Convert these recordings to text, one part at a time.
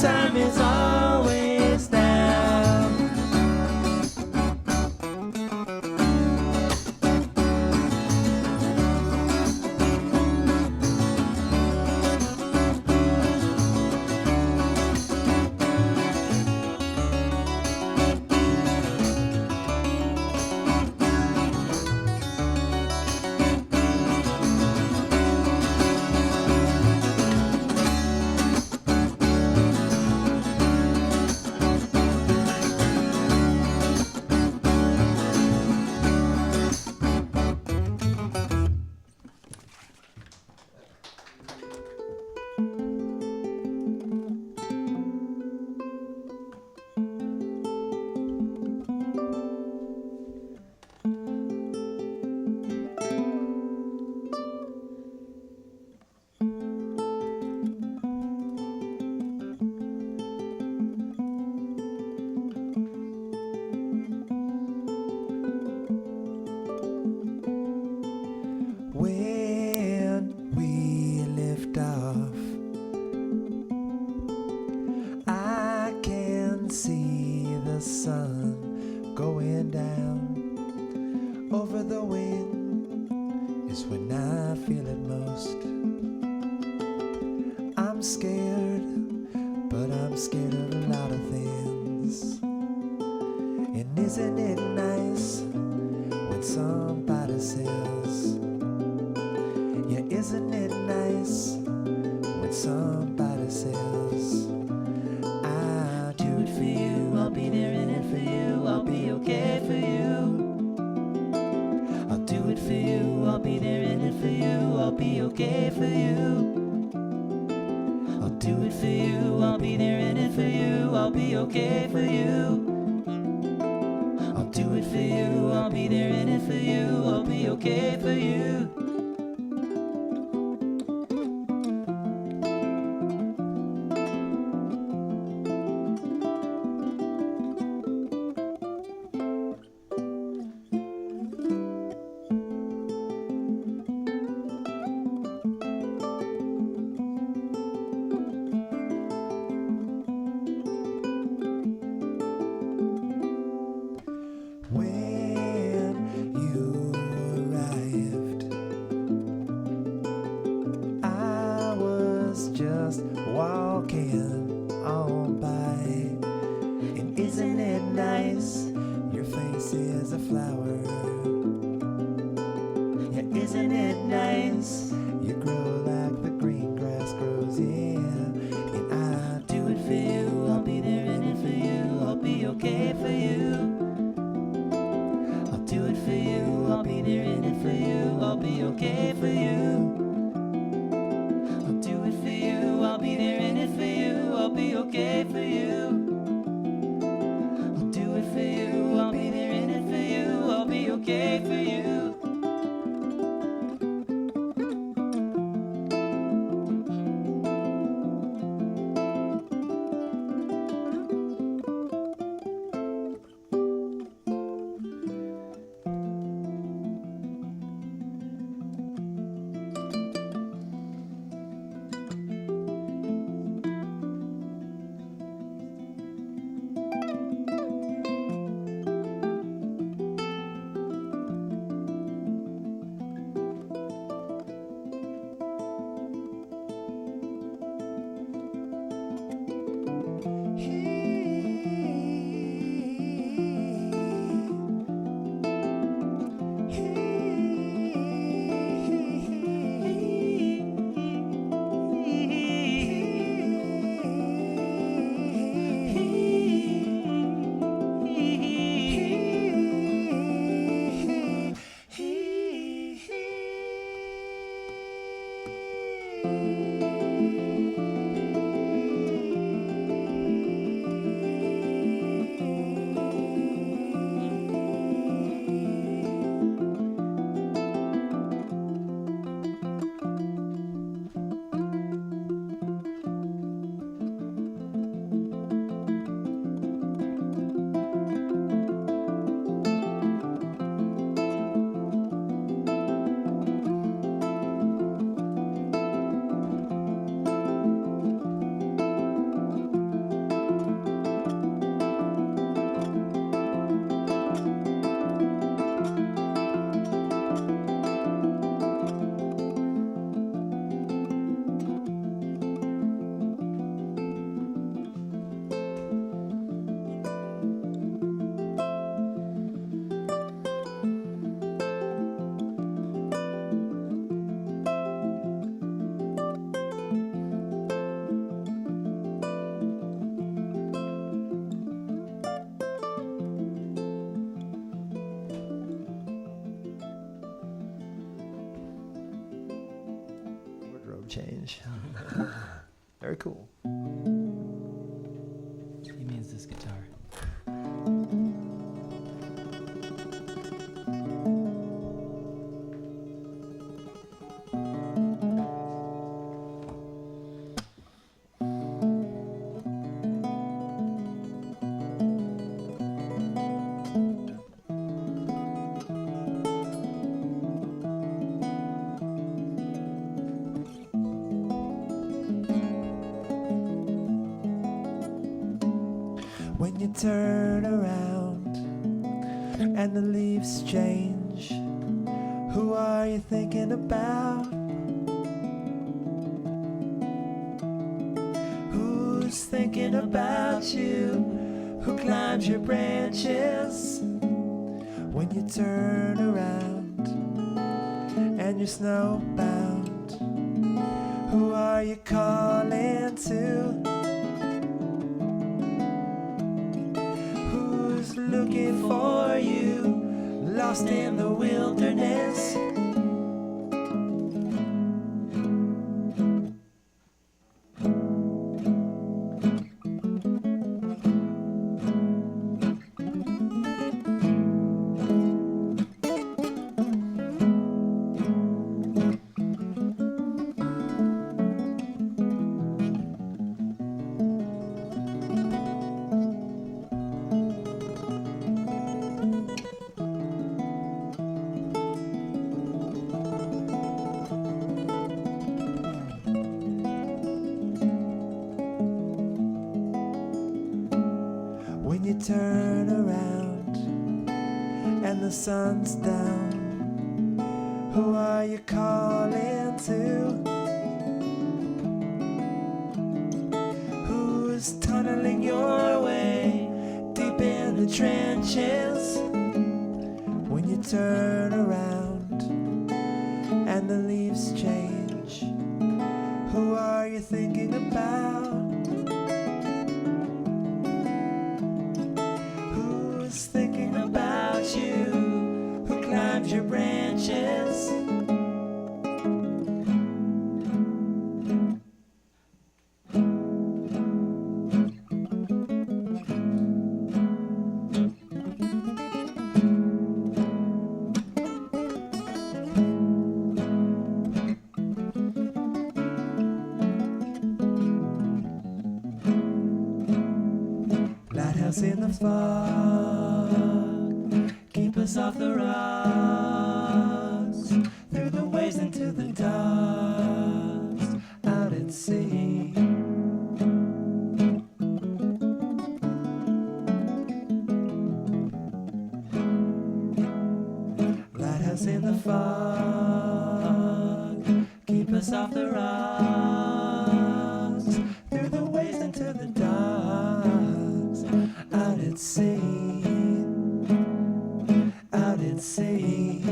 time is always now. When we lift off, I can see the sun going down over the wind. Is when I feel it most. I'm scared, but I'm scared of a lot of things. And isn't it nice when somebody says, yeah, isn't it nice when somebody says, I'll do it for you, I'll be there in it for you, I'll be okay for you. I'll do it for you, I'll be there in it for you, I'll be okay for you. I'll do it for you, I'll be there in it for you, I'll be okay for you. I'll do it for you, I'll be there in it for you, I'll be okay for you. When you arrived, I was just walking on by. And isn't it nice? Your face is a flower. Yeah, isn't it nice? You grow like the green grass grows, yeah. And I'll do it for you, I'll be there in it for you, I'll be okay for you. I'll do it for you, I'll be there in it for you, I'll be okay for you. I'll do it for you, I'll be there in it for you, I'll be okay for you. I'll do it for you, I'll be there in it for you, I'll be okay for you. change. Very cool. He means this guitar. When you turn around and the leaves change, who are you thinking about? Who's thinking about you? Who climbs your branches? When you turn around and you're snowbound, who are you calling to? Looking for you, lost in the wilderness. When you turn around and the sun's down, who are you calling to? Who's tunneling your way deep in the trenches? When you turn around and the leaves change, who are you thinking about? Thinking about you, who climbs your branches? Lighthouse in the fog, keep us off the rocks, through the waves into the docks, out at sea. Lighthouse in the fog, keep us off the rocks, through the waves into the docks, out at sea. Out at sea,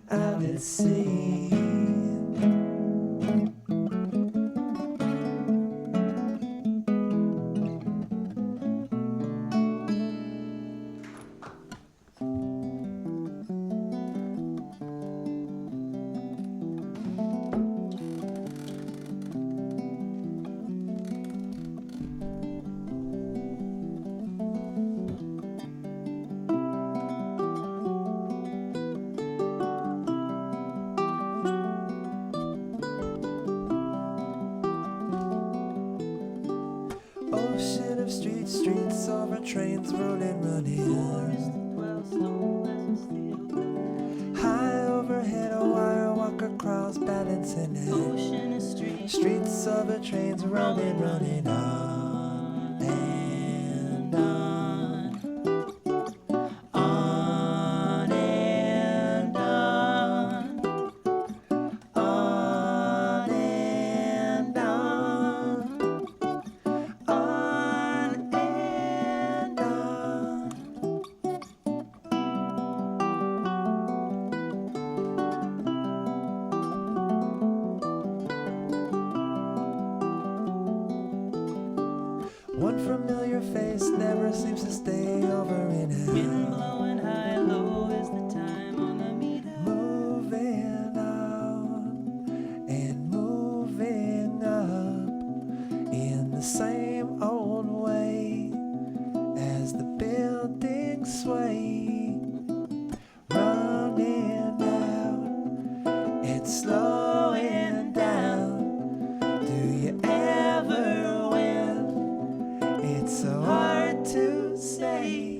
out at sea. Ocean of streets, streets over trains rolling, running. High overhead, a wire walker crawls, balancing it. Ocean is Streets over trains rolling, running on and on, on and on, on and on. On and on. One familiar face never seems to stay over in it. wind blowing high, low is the time on the meter. Moving on the same old way as the buildings sway, running out and slowing down. Do you ever win? It's so hard to say.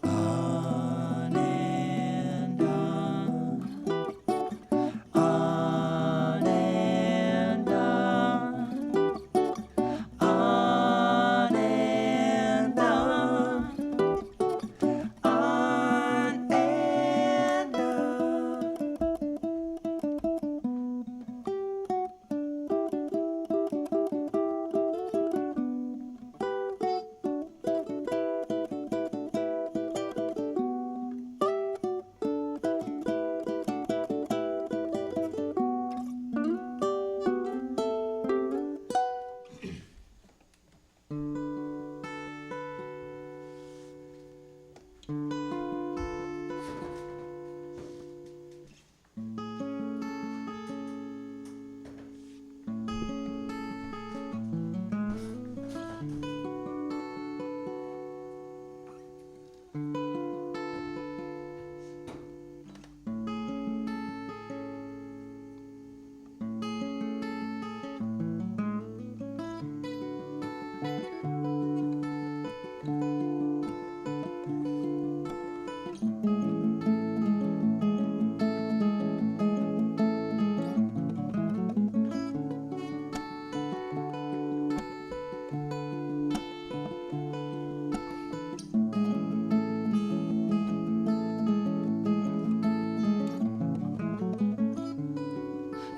On and on, on and on, on and on, on and on.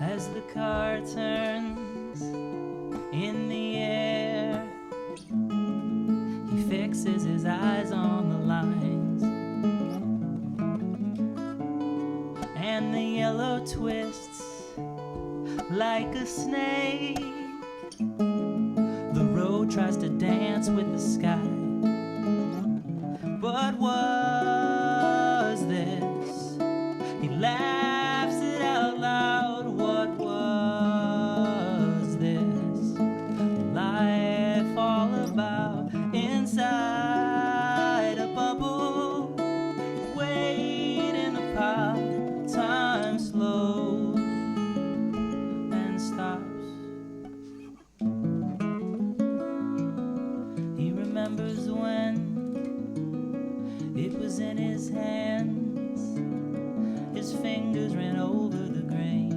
As the car turns in the air, he fixes his eyes on the lines, and the yellow twists like a snake. The road tries to dance with the sky. What was this? He laughs it out loud. What was this? Life all about inside a bubble, waiting a pop. Time slows and stops. He remembers when it was in his hands. His fingers ran over the grain.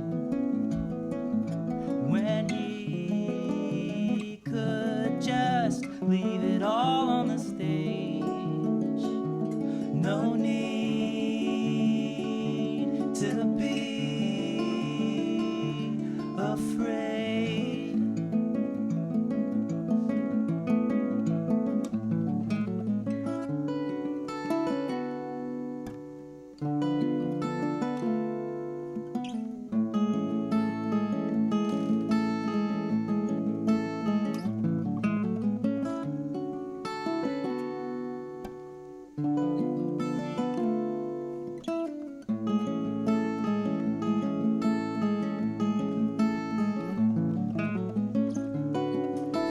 When he could just leave it all on the stage. No need to be afraid.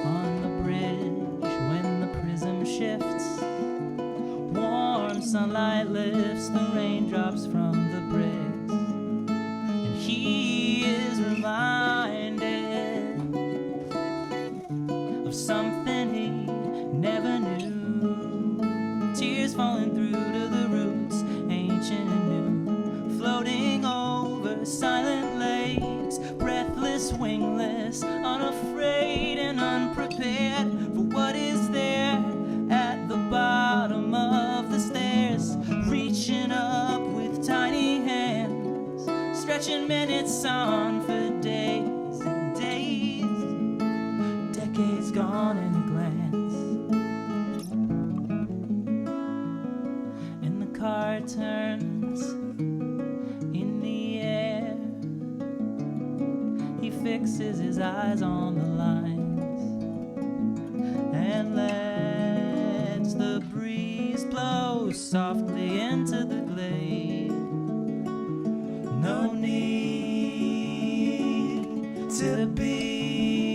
On the bridge, when the prism shifts, warm sunlight lifts the raindrops from the bricks, and he is reminded of something he never knew. Tears falling through to the roots, ancient and new, floating over silent lakes, breathless, wingless, unafraid and unprepared for what is there at the bottom of the stairs, reaching up with tiny hands, stretching minutes on for days and days, decades gone in a glance. And the car turns in the air. He fixes his eyes on the lines and lets the breeze blow softly into the glade. No need to be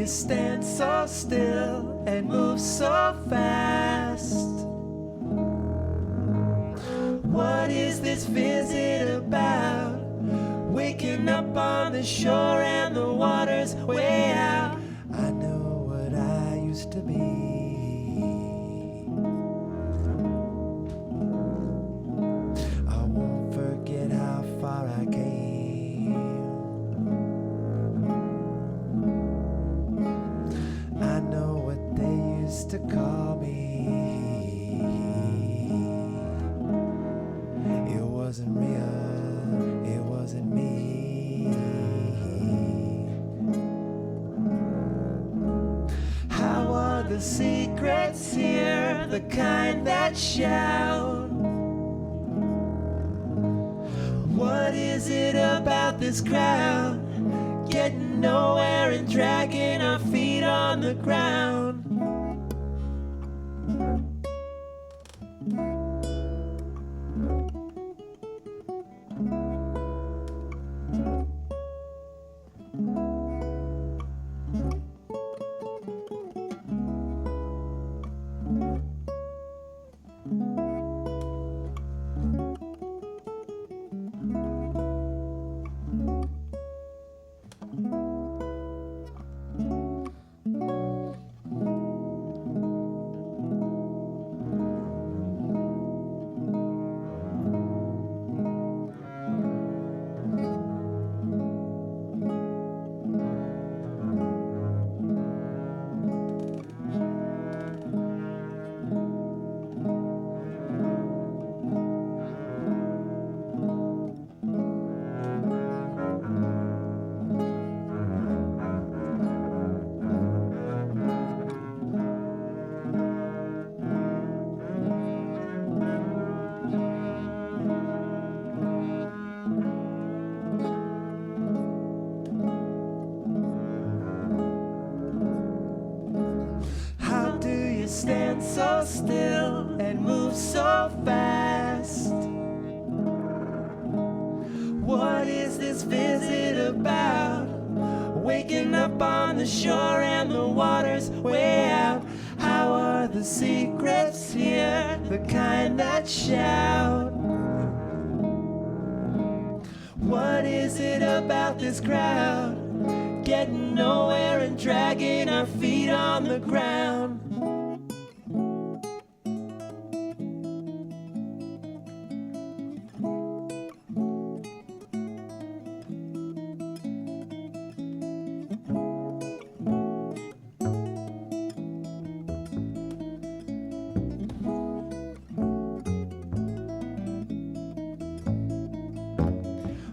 you stand so still and move so fast? What is this visit about? Waking up on the shore and the water's way out. I know what I used to be. I won't forget how far I came. I know what they used to call me. It wasn't real, it wasn't me. How are the secrets here, the kind that shout? What is it about this crowd? Getting nowhere and dragging our feet on the ground. Stand so still and move so fast. What is this visit about? Waking up on the shore and the water's way out. How are the secrets here, the kind that shout? What is it about this crowd? Getting nowhere and dragging our feet on the ground.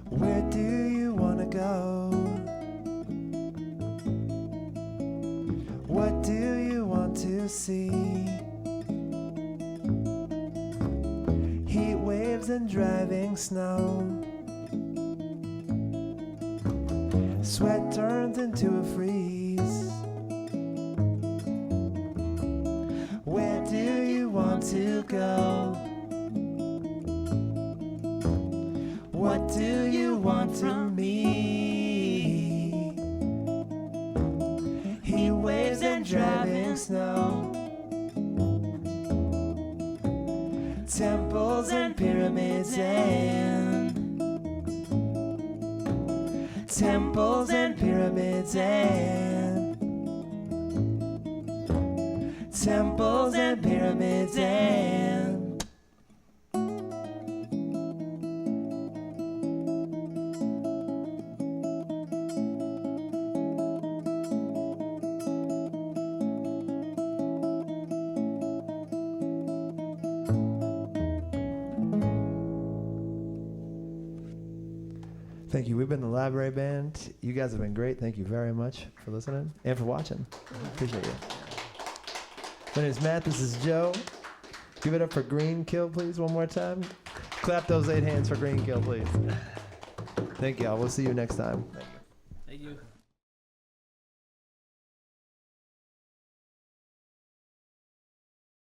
Where do you want to go? What do you want to see? Heat waves and driving snow. Sweat turns into a freeze. Where do you want to go? What do you want from me? Heat waves and driving snow. Temples and pyramids and temples and pyramids and temples and pyramids and Thank you. We've been the Library Band. You guys have been great. Thank you very much for listening and for watching. Appreciate you. My name is Matt. This is Joe. Give it up for Green Kill, please, one more time. Clap those 8 hands for Green Kill, please. Thank y'all. We'll see you next time. Thank you.